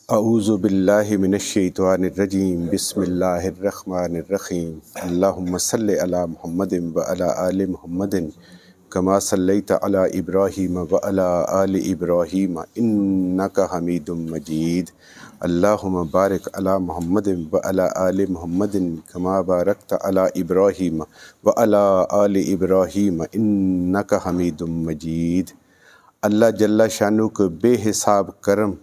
اعوذ باللہ من الشیطان الرجیم بسم اللہ الرحمن الرحیم اللہم صلی علی محمد وعلی آل محمد کما صلیت علی ابراہیم وعلی آل ابراہیم انک حمید مجید اللہم بارک علی محمد وعلی آل محمد کما بارکت علی ابراہیم وعلی آل ابراہیم انک حمید مجید۔ اللہ جل شانہ کو بے حساب کرم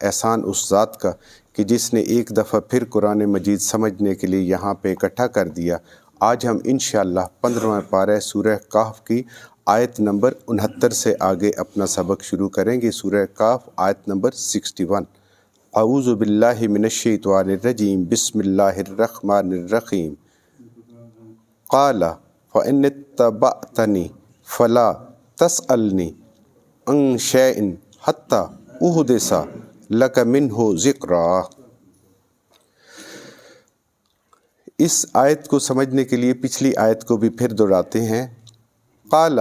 احسان اس ذات کا کہ جس نے ایک دفعہ پھر قرآن مجید سمجھنے کے لیے یہاں پہ اکٹھا کر دیا۔ آج ہم انشاءاللہ 15واں پارہ سورہ کہف کی آیت نمبر 69 سے آگے اپنا سبق شروع کریں گے۔ سورہ کہف آیت نمبر 61۔ اعوذ باللہ من الشیطان الرجیم بسم اللہ الرحمن الرحیم۔ قال فإن اتبعتنی فلا تسألنی عن شیء حتی احدث لک منہ ذکرا۔ اس آیت کو سمجھنے کے لیے پچھلی آیت کو بھی پھر دہراتے ہیں۔ قال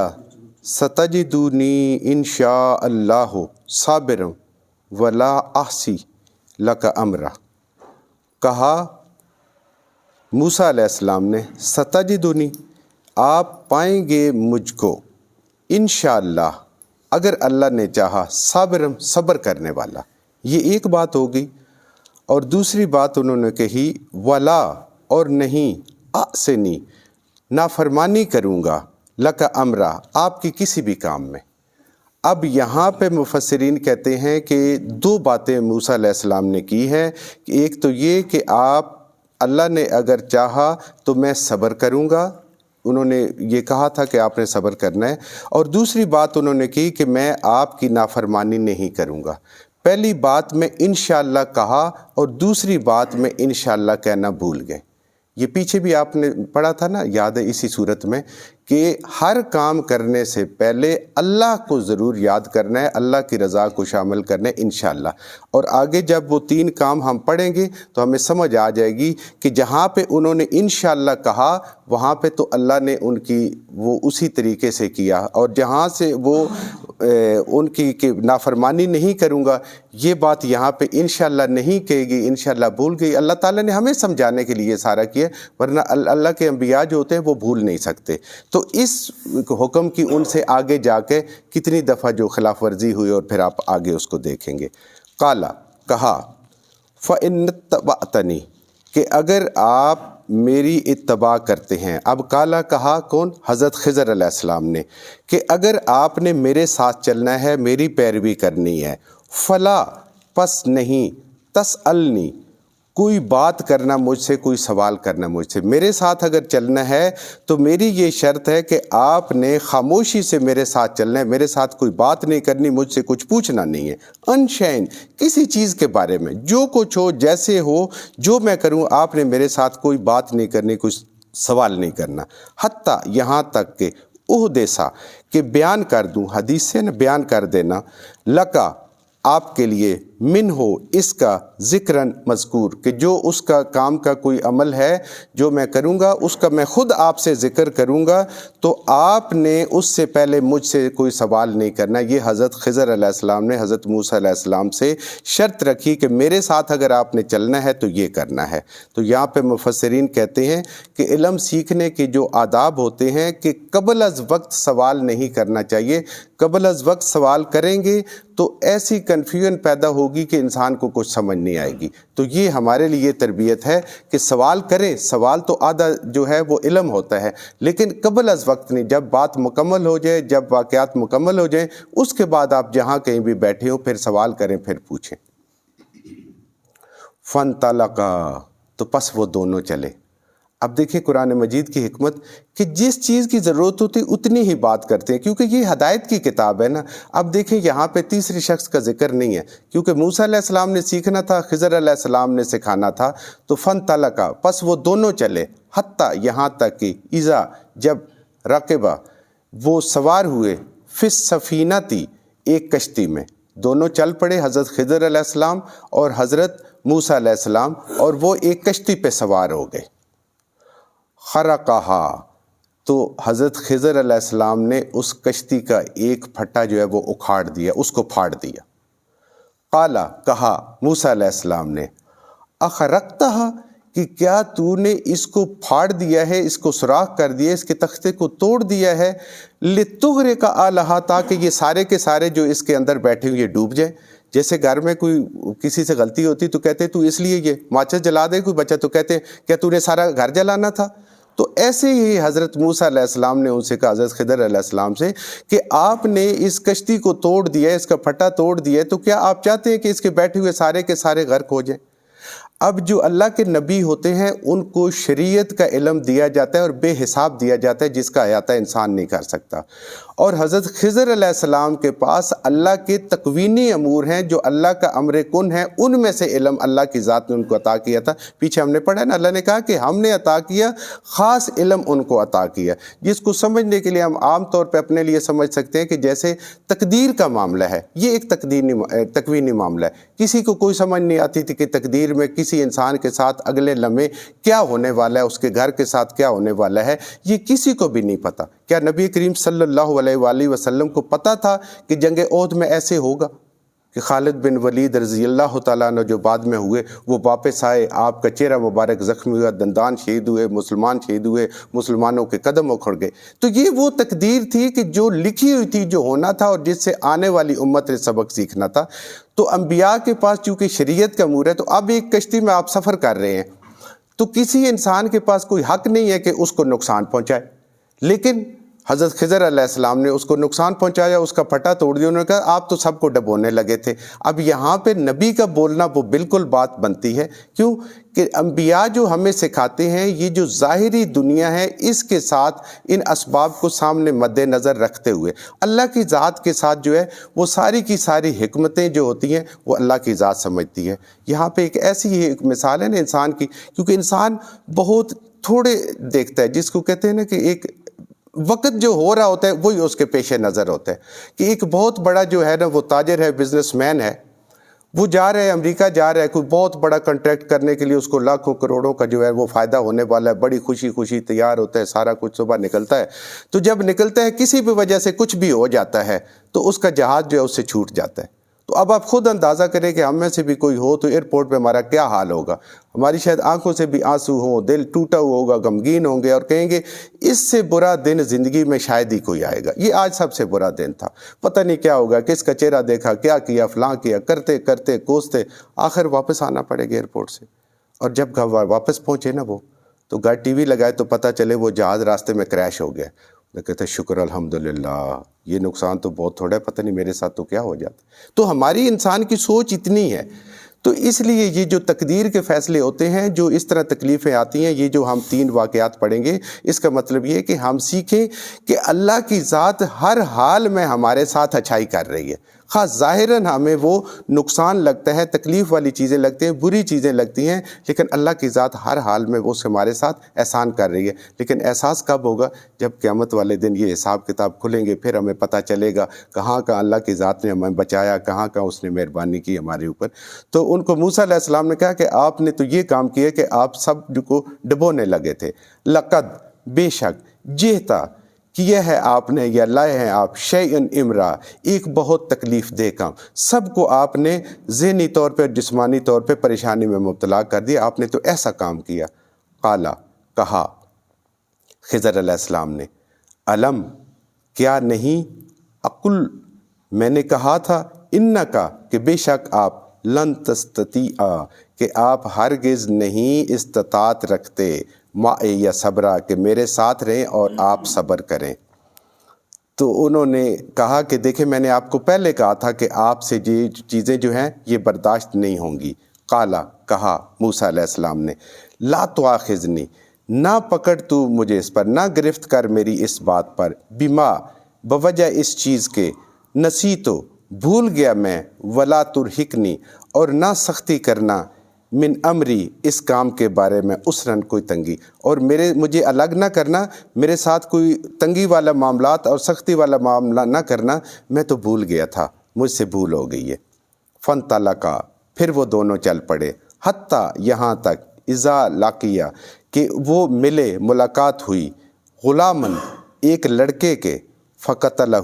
ستجدنی ان شاء اللہ صابرا ولا اعصی لک امرا۔ کہا موسیٰ علیہ السلام نے ستجدنی، آپ پائیں گے مجھ کو، انشاءاللہ اگر اللہ نے چاہا، صابرم صبر کرنے والا۔ یہ ایک بات ہوگی، اور دوسری بات انہوں نے کہی ولا، اور نہیں، اعصنی، نافرمانی کروں گا، لک امرا، آپ کی کسی بھی کام میں۔ اب یہاں پہ مفسرین کہتے ہیں کہ دو باتیں موسیٰ علیہ السلام نے کی ہیں، کہ ایک تو یہ کہ آپ، اللہ نے اگر چاہا تو میں صبر کروں گا، انہوں نے یہ کہا تھا کہ آپ نے صبر کرنا ہے، اور دوسری بات انہوں نے کی کہ میں آپ کی نافرمانی نہیں کروں گا۔ پہلی بات میں انشاءاللہ کہا، اور دوسری بات میں انشاءاللہ کہنا بھول گئے۔ یہ پیچھے بھی آپ نے پڑھا تھا نا، یاد ہے اسی صورت میں، کہ ہر کام کرنے سے پہلے اللہ کو ضرور یاد کرنا ہے، اللہ کی رضا کو شامل کرنا ہے انشاءاللہ۔ اور آگے جب وہ 3 کام ہم پڑھیں گے تو ہمیں سمجھ آ جائے گی کہ جہاں پہ انہوں نے انشاءاللہ کہا وہاں پہ تو اللہ نے ان کی وہ اسی طریقے سے کیا، اور جہاں سے وہ ان کی کہ نافرمانی نہیں کروں گا، یہ بات یہاں پہ انشاءاللہ نہیں کہے گی، انشاءاللہ بھول گئی۔ اللہ تعالیٰ نے ہمیں سمجھانے کے لیے سارا کیا، ورنہ اللہ کے انبیاء جو ہوتے ہیں وہ بھول نہیں سکتے۔ تو اس حکم کی ان سے آگے جا کے کتنی دفعہ جو خلاف ورزی ہوئی، اور پھر آپ آگے اس کو دیکھیں گے۔ قال، کہا، فإن اتبعتنی، کہ اگر آپ میری اتباع کرتے ہیں۔ اب کالا کہا کون؟ حضرت خضر علیہ السلام نے، کہ اگر آپ نے میرے ساتھ چلنا ہے، میری پیروی کرنی ہے، فلا، پس نہیں، تسألنی، کوئی بات کرنا مجھ سے، کوئی سوال کرنا مجھ سے، میرے ساتھ اگر چلنا ہے تو میری یہ شرط ہے کہ آپ نے خاموشی سے میرے ساتھ چلنا ہے، میرے ساتھ کوئی بات نہیں کرنی، مجھ سے کچھ پوچھنا نہیں ہے۔ ان شین، کسی چیز کے بارے میں، جو کچھ ہو، جیسے ہو، جو میں کروں، آپ نے میرے ساتھ کوئی بات نہیں کرنی، کچھ سوال نہیں کرنا۔ حتیٰ، یہاں تک کہ احدثا، کہ بیان کر دوں، حدیث سے نا بیان کر دینا، لکا، آپ کے لیے، من ہو، اس کا، ذکراً، مذکور، کہ جو اس کا کام کا کوئی عمل ہے جو میں کروں گا، اس کا میں خود آپ سے ذکر کروں گا، تو آپ نے اس سے پہلے مجھ سے کوئی سوال نہیں کرنا۔ یہ حضرت خضر علیہ السلام نے حضرت موسیٰ علیہ السلام سے شرط رکھی کہ میرے ساتھ اگر آپ نے چلنا ہے تو یہ کرنا ہے۔ تو یہاں پہ مفسرین کہتے ہیں کہ علم سیکھنے کے جو آداب ہوتے ہیں کہ قبل از وقت سوال نہیں کرنا چاہیے۔ قبل از وقت سوال کریں گے تو ایسی کنفیوژن پیدا ہوگی کہ انسان کو کچھ سمجھ نہیں آئے گی۔ تو یہ ہمارے لیے تربیت ہے کہ سوال کریں، سوال تو آدھا جو ہے وہ علم ہوتا ہے، لیکن قبل از وقت نہیں، جب بات مکمل ہو جائے، جب واقعات مکمل ہو جائیں، اس کے بعد آپ جہاں کہیں بھی بیٹھے ہو پھر سوال کریں، پھر پوچھیں۔ فانطلقا، تو پس وہ دونوں چلے۔ اب دیکھیں قرآن مجید کی حکمت کہ جس چیز کی ضرورت ہوتی اتنی ہی بات کرتے ہیں، کیونکہ یہ ہدایت کی کتاب ہے نا۔ اب دیکھیں یہاں پہ تیسری شخص کا ذکر نہیں ہے، کیونکہ موسیٰ علیہ السلام نے سیکھنا تھا، خضر علیہ السلام نے سکھانا تھا۔ تو فانطلقا، پس وہ دونوں چلے، حتیٰ، یہاں تک کہ اذا، جب، رکبا، وہ سوار ہوئے، فی السفینۃ، ایک کشتی میں، دونوں چل پڑے، حضرت خضر علیہ السلام اور حضرت موسیٰ علیہ السلام، اور وہ ایک کشتی پہ سوار ہو گئے۔ خرقہا، تو حضرت خضر علیہ السلام نے اس کشتی کا ایک پھٹا جو ہے وہ اکھاڑ دیا، اس کو پھاڑ دیا۔ قالا کہا موسیٰ علیہ السلام نے اخرقتہا کہ کیا تو نے اس کو پھاڑ دیا ہے، اس کو سوراخ کر دیا، اس کے تختے کو توڑ دیا ہے، لتغرق اہلہا تاکہ یہ سارے کے سارے جو اس کے اندر بیٹھے ہوئے ڈوب جائیں۔ جیسے گھر میں کوئی کسی سے غلطی ہوتی تو کہتے تو اس لیے یہ ماچس جلا دے کوئی بچہ تو کہتے کیا تو نے سارا گھر جلانا تھا؟ تو ایسے ہی حضرت موسیٰ علیہ السلام نے ان سے کہا حضرت خضر علیہ السلام سے کہ آپ نے اس کشتی کو توڑ دیا، اس کا پھٹا توڑ دیا، تو کیا آپ چاہتے ہیں کہ اس کے بیٹھے ہوئے سارے کے سارے غرق ہو جائیں؟ اب جو اللہ کے نبی ہوتے ہیں ان کو شریعت کا علم دیا جاتا ہے اور بے حساب دیا جاتا ہے جس کا احاطہ انسان نہیں کر سکتا، اور حضرت خضر علیہ السلام کے پاس اللہ کے تکوینی امور ہیں جو اللہ کا امر کن ہے، ان میں سے علم اللہ کی ذات نے ان کو عطا کیا تھا۔ پیچھے ہم نے پڑھا نا، اللہ نے کہا کہ ہم نے عطا کیا، خاص علم ان کو عطا کیا، جس کو سمجھنے کے لیے ہم عام طور پہ اپنے لیے سمجھ سکتے ہیں کہ جیسے تقدیر کا معاملہ ہے، یہ ایک تکوینی معاملہ ہے۔ کسی کو کوئی سمجھ نہیں آتی تھی کہ تقدیر میں کسی انسان کے ساتھ اگلے لمحے کیا ہونے والا ہے، اس کے گھر کے ساتھ کیا ہونے والا ہے، یہ کسی کو بھی نہیں پتا۔ کیا نبی کریم صلی اللہ علیہ وآلہ وسلم کو پتا تھا کہ جنگ احد میں ایسے ہوگا کہ خالد بن ولید رضی اللہ تعالیٰ عنہ جو بعد میں ہوئے وہ واپس آئے، آپ کا چہرہ مبارک زخمی ہوا، دندان شہید ہوئے، مسلمان شہید ہوئے، مسلمانوں کے قدم اکھڑ گئے؟ تو یہ وہ تقدیر تھی کہ جو لکھی ہوئی تھی، جو ہونا تھا اور جس سے آنے والی امت نے سبق سیکھنا تھا۔ تو انبیاء کے پاس چونکہ شریعت کا امور ہے، تو اب ایک کشتی میں آپ سفر کر رہے ہیں تو کسی انسان کے پاس کوئی حق نہیں ہے کہ اس کو نقصان پہنچائے، لیکن حضرت خضر علیہ السلام نے اس کو نقصان پہنچایا، اس کا پھٹا توڑ دیا۔ انہوں نے کہا آپ تو سب کو ڈبونے لگے تھے۔ اب یہاں پہ نبی کا بولنا وہ بالکل بات بنتی ہے، کیوں کہ انبیاء جو ہمیں سکھاتے ہیں یہ جو ظاہری دنیا ہے اس کے ساتھ ان اسباب کو سامنے مد نظر رکھتے ہوئے اللہ کی ذات کے ساتھ جو ہے وہ ساری کی ساری حکمتیں جو ہوتی ہیں وہ اللہ کی ذات سمجھتی ہے۔ یہاں پہ ایک ایسی ایک مثال ہے نا انسان کی، کیونکہ انسان بہت تھوڑے دیکھتا ہے، جس کو کہتے ہیں نا کہ ایک وقت جو ہو رہا ہوتا ہے وہی اس کے پیش نظر ہوتا ہے۔ کہ ایک بہت بڑا جو ہے نا وہ تاجر ہے، بزنس مین ہے، وہ جا رہا ہے امریکہ، جا رہا ہے کوئی بہت بڑا کنٹریکٹ کرنے کے لیے، اس کو لاکھوں کروڑوں کا جو ہے وہ فائدہ ہونے والا ہے، بڑی خوشی تیار ہوتا ہے، سارا کچھ صبح نکلتا ہے۔ تو جب نکلتا ہے کسی بھی وجہ سے کچھ بھی ہو جاتا ہے تو اس کا جہاز جو ہے اس سے چھوٹ جاتا ہے۔ تو اب آپ خود اندازہ کریں کہ ہم میں سے بھی کوئی ہو تو ایئرپورٹ پہ ہمارا کیا حال ہوگا۔ ہماری شاید آنکھوں سے بھی آنسو ہوں، دل ٹوٹا ہوا ہوگا، غمگین ہوں گے اور کہیں گے اس سے برا دن زندگی میں شاید ہی کوئی آئے گا، یہ آج سب سے برا دن تھا، پتہ نہیں کیا ہوگا، کس کا چہرہ دیکھا، کیا کیا، فلاں کیا، کرتے کرتے کوستے آخر واپس آنا پڑے گا ایئرپورٹ سے۔ اور جب واپس پہنچے نا وہ تو گھر ٹی وی لگائے تو پتہ چلے وہ جہاز راستے میں کریش ہو گیا۔ میں کہتا شکر الحمدللہ، یہ نقصان تو بہت تھوڑا ہے، پتہ نہیں میرے ساتھ تو کیا ہو جاتا۔ تو ہماری انسان کی سوچ اتنی ہے، تو اس لیے یہ جو تقدیر کے فیصلے ہوتے ہیں، جو اس طرح تکلیفیں آتی ہیں، یہ جو ہم 3 واقعات پڑھیں گے، اس کا مطلب یہ ہے کہ ہم سیکھیں کہ اللہ کی ذات ہر حال میں ہمارے ساتھ اچھائی کر رہی ہے، خاص ظاہراً ہمیں وہ نقصان لگتا ہے، تکلیف والی چیزیں لگتی ہیں، بری چیزیں لگتی ہیں، لیکن اللہ کی ذات ہر حال میں وہ ہمارے ساتھ احسان کر رہی ہے۔ لیکن احساس کب ہوگا؟ جب قیامت والے دن یہ حساب کتاب کھلیں گے، پھر ہمیں پتہ چلے گا کہاں کا اللہ کی ذات نے ہمیں بچایا، کہاں کا اس نے مہربانی کی ہمارے اوپر۔ تو ان کو موسیٰ علیہ السلام نے کہا کہ آپ نے تو یہ کام کیا کہ آپ سب کو ڈبونے لگے تھے۔ لقد، بے شک، جہتا، کیا ہے آپ نے یا لائے ہیں آپ، شیئن امرا، ایک بہت تکلیف دہ کام، سب کو آپ نے ذہنی طور پہ جسمانی طور پہ پریشانی میں مبتلا کر دیا، آپ نے تو ایسا کام کیا۔ قالا، کہا خضر علیہ السلام نے، علم، کیا نہیں، اقل، میں نے کہا تھا، انکا، کہ بے شک آپ، لن تستطیع، کہ آپ ہرگز نہیں استطاعت رکھتے، معی یا صبرا، کہ میرے ساتھ رہیں اور آپ صبر کریں۔ تو انہوں نے کہا کہ دیکھیں میں نے آپ کو پہلے کہا تھا کہ آپ سے یہ چیزیں جو ہیں یہ برداشت نہیں ہوں گی۔ قالا، کہا موسیٰ علیہ السلام نے، لا تؤاخذنی، نہ پکڑ تو مجھے اس پر، نہ گرفت کر میری اس بات پر، بما، بوجہ اس چیز کے، نسیتو، بھول گیا میں، ولا ترہقنی، اور نہ سختی کرنا، من امری، اس کام کے بارے میں، اسرن، کوئی تنگی، اور مجھے الگ نہ کرنا، میرے ساتھ کوئی تنگی والا معاملات اور سختی والا معاملہ نہ کرنا، میں تو بھول گیا تھا، مجھ سے بھول ہو گئی ہے۔ فانطلقا، پھر وہ دونوں چل پڑے، حتیٰ، یہاں تک، اذا لاقیا، کہ وہ ملے، ملاقات ہوئی، غلامن، ایک لڑکے کے، فقتلہ،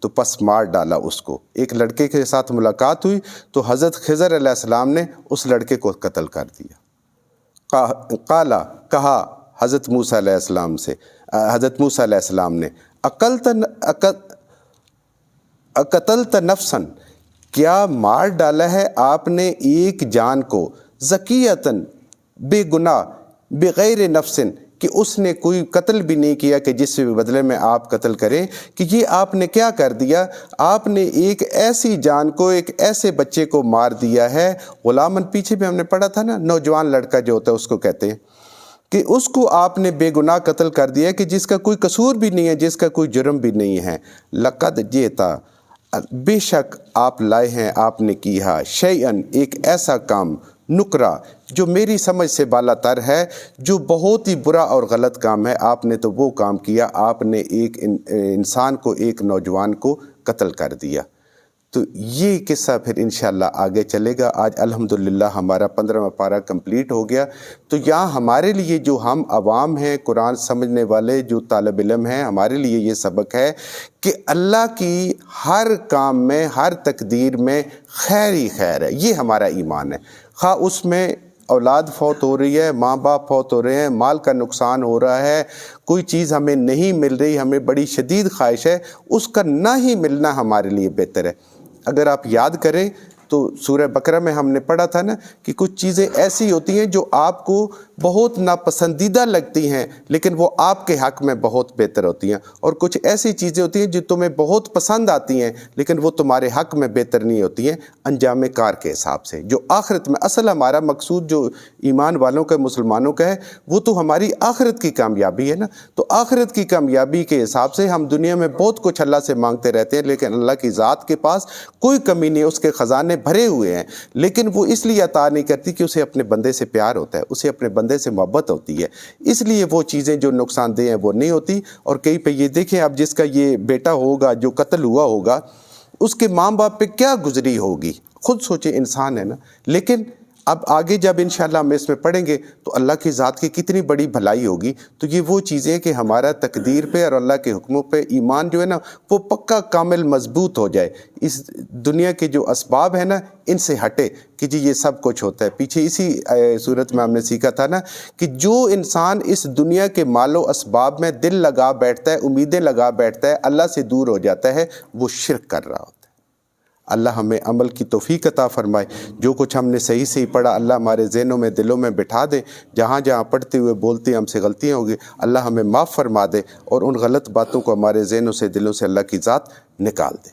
تو پس مار ڈالا اس کو۔ ایک لڑکے کے ساتھ ملاقات ہوئی تو حضرت خضر علیہ السلام نے اس لڑکے کو قتل کر دیا۔ قالا کہا حضرت موسیٰ علیہ السلام سے، حضرت موسیٰ علیہ السلام نے، اقتلت نفسا، کیا مار ڈالا ہے آپ نے ایک جان کو، زکیتاً، بے گناہ، بغیر نفس، کہ اس نے کوئی قتل بھی نہیں کیا کہ جس سے بدلے میں آپ قتل کریں، کہ یہ آپ نے کیا کر دیا؟ آپ نے ایک ایسی جان کو، ایک ایسے بچے کو مار دیا ہے، غلامن، پیچھے بھی ہم نے پڑھا تھا نا، نوجوان لڑکا جو ہوتا ہے اس کو کہتے ہیں، کہ اس کو آپ نے بے گناہ قتل کر دیا کہ جس کا کوئی قصور بھی نہیں ہے، جس کا کوئی جرم بھی نہیں ہے۔ لقد جئتا، بے شک آپ لائے ہیں، آپ نے کیا، شیئن، ایک ایسا کام، نکرا، جو میری سمجھ سے بالا تر ہے، جو بہت ہی برا اور غلط کام ہے۔ آپ نے تو وہ کام کیا، آپ نے ایک انسان کو، ایک نوجوان کو قتل کر دیا۔ تو یہ قصہ پھر انشاءاللہ آگے چلے گا۔ آج الحمدللہ ہمارا 15واں پارہ کمپلیٹ ہو گیا۔ تو یہاں ہمارے لیے جو ہم عوام ہیں، قرآن سمجھنے والے جو طالب علم ہیں، ہمارے لیے یہ سبق ہے کہ اللہ کی ہر کام میں، ہر تقدیر میں خیر ہی خیر ہے۔ یہ ہمارا ایمان ہے، خواہ اس میں اولاد فوت ہو رہی ہے، ماں باپ فوت ہو رہے ہیں، مال کا نقصان ہو رہا ہے، کوئی چیز ہمیں نہیں مل رہی، ہمیں بڑی شدید خواہش ہے، اس کا نہ ہی ملنا ہمارے لیے بہتر ہے۔ اگر آپ یاد کریں تو سورہ بقرہ میں ہم نے پڑھا تھا نا کہ کچھ چیزیں ایسی ہوتی ہیں جو آپ کو بہت ناپسندیدہ لگتی ہیں لیکن وہ آپ کے حق میں بہت بہتر ہوتی ہیں، اور کچھ ایسی چیزیں ہوتی ہیں جو تمہیں بہت پسند آتی ہیں لیکن وہ تمہارے حق میں بہتر نہیں ہوتی ہیں انجام کار کے حساب سے۔ جو آخرت میں اصل ہمارا مقصود جو ایمان والوں کا، مسلمانوں کا ہے، وہ تو ہماری آخرت کی کامیابی ہے نا۔ تو آخرت کی کامیابی کے حساب سے ہم دنیا میں بہت کچھ اللہ سے مانگتے رہتے ہیں لیکن اللہ کی ذات کے پاس کوئی کمی نہیں، اس کے خزانے بھرے ہوئے ہیں، لیکن وہ اس لیے عطا نہیں کرتی کہ اسے اپنے بندے سے پیار ہوتا ہے، اسے اپنے بندے سے محبت ہوتی ہے، اس لیے وہ چیزیں جو نقصان دہ ہیں وہ نہیں ہوتی۔ اور کہیں پہ یہ دیکھیں، اب جس کا یہ بیٹا ہوگا جو قتل ہوا ہوگا، اس کے ماں باپ پہ کیا گزری ہوگی، خود سوچیں، انسان ہے نا۔ لیکن اب آگے جب انشاءاللہ ہم اس میں پڑھیں گے تو اللہ کی ذات کی کتنی بڑی بھلائی ہوگی۔ تو یہ وہ چیزیں کہ ہمارا تقدیر پہ اور اللہ کے حکموں پہ ایمان جو ہے نا وہ پکا کامل مضبوط ہو جائے، اس دنیا کے جو اسباب ہیں نا ان سے ہٹے کہ جی یہ سب کچھ ہوتا ہے۔ پیچھے اسی صورت میں ہم نے سیکھا تھا نا کہ جو انسان اس دنیا کے مال و اسباب میں دل لگا بیٹھتا ہے، امیدیں لگا بیٹھتا ہے، اللہ سے دور ہو جاتا ہے، وہ شرک کر رہا ہوتا ہے۔ اللہ ہمیں عمل کی توفیق عطا فرمائے۔ جو کچھ ہم نے صحیح سے ہی پڑھا اللہ ہمارے ذہنوں میں، دلوں میں بٹھا دے۔ جہاں جہاں پڑھتے ہوئے بولتے ہم سے غلطیاں ہوگی اللہ ہمیں معاف فرما دے، اور ان غلط باتوں کو ہمارے ذہنوں سے، دلوں سے اللہ کی ذات نکال دے۔